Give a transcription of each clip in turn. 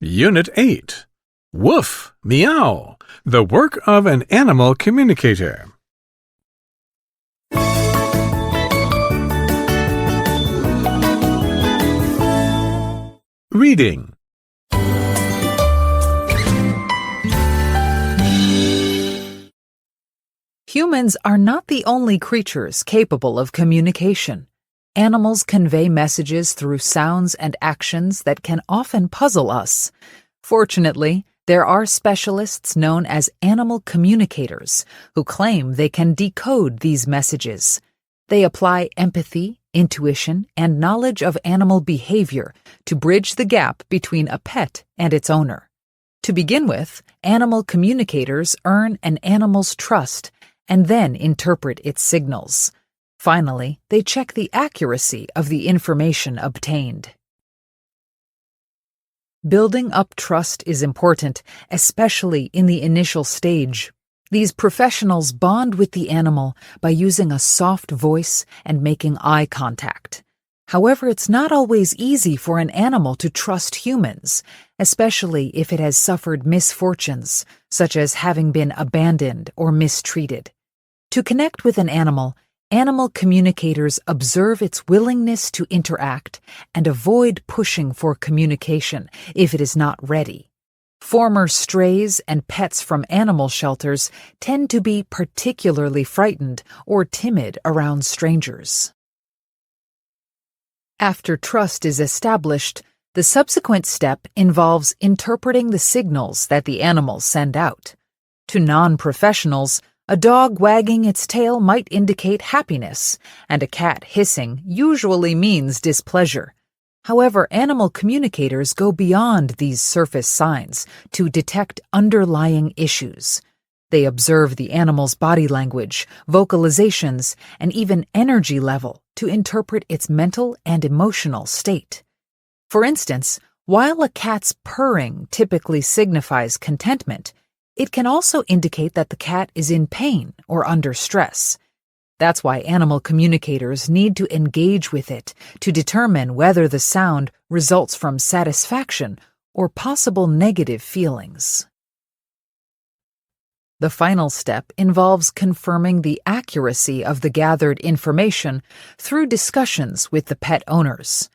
Unit 8. Woof, meow, the work of an animal communicator. Reading. Humans are not the only creatures capable of communication. Animals convey messages through sounds and actions that can often puzzle us. Fortunately, there are specialists known as animal communicators who claim they can decode these messages. They apply empathy, intuition, and knowledge of animal behavior to bridge the gap between a pet and its owner. To begin with, animal communicators earn an animal's trust and then interpret its signals. Finally, they check the accuracy of the information obtained. Building up trust is important, especially in the initial stage. These professionals bond with the animal by using a soft voice and making eye contact. However, it's not always easy for an animal to trust humans, especially if it has suffered misfortunes, such as having been abandoned or mistreated. To connect with an animal communicators observe its willingness to interact and avoid pushing for communication if it is not ready. Former strays and pets from animal shelters tend to be particularly frightened or timid around strangers. After trust is established, the subsequent step involves interpreting the signals that the animals send out. To non-professionals, a dog wagging its tail might indicate happiness, and a cat hissing usually means displeasure. However, animal communicators go beyond these surface signs to detect underlying issues. They observe the animal's body language, vocalizations, and even energy level to interpret its mental and emotional state. For instance, while a cat's purring typically signifies contentment, it can also indicate that the cat is in pain or under stress. That's why animal communicators need to engage with it to determine whether the sound results from satisfaction or possible negative feelings. The final step involves confirming the accuracy of the gathered information through discussions with the pet owners.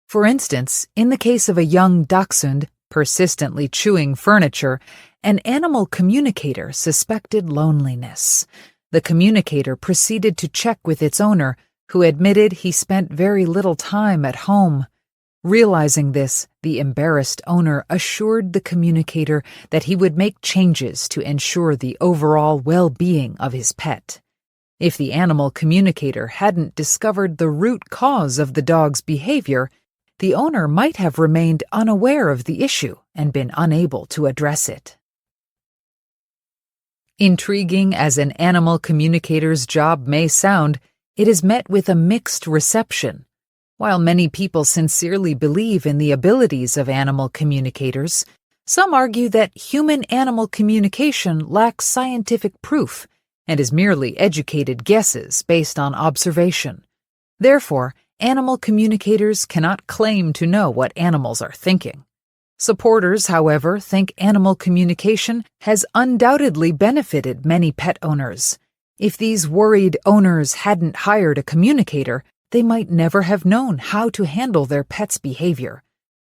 For instance, in the case of a young dachshund persistently chewing furniture, an animal communicator suspected loneliness. The communicator proceeded to check with its owner, who admitted he spent very little time at home. Realizing this, the embarrassed owner assured the communicator that he would make changes to ensure the overall well-being of his pet. If the animal communicator hadn't discovered the root cause of the dog's behavior, the owner might have remained unaware of the issue and been unable to address it. Intriguing as an animal communicator's job may sound, it is met with a mixed reception. While many people sincerely believe in the abilities of animal communicators, some argue that human-animal communication lacks scientific proof and is merely educated guesses based on observation. Therefore, animal communicators cannot claim to know what animals are thinking. Supporters, however, think animal communication has undoubtedly benefited many pet owners. If these worried owners hadn't hired a communicator, they might never have known how to handle their pet's behavior.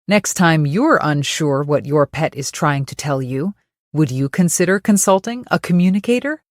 Next time you're unsure what your pet is trying to tell you, would you consider consulting a communicator?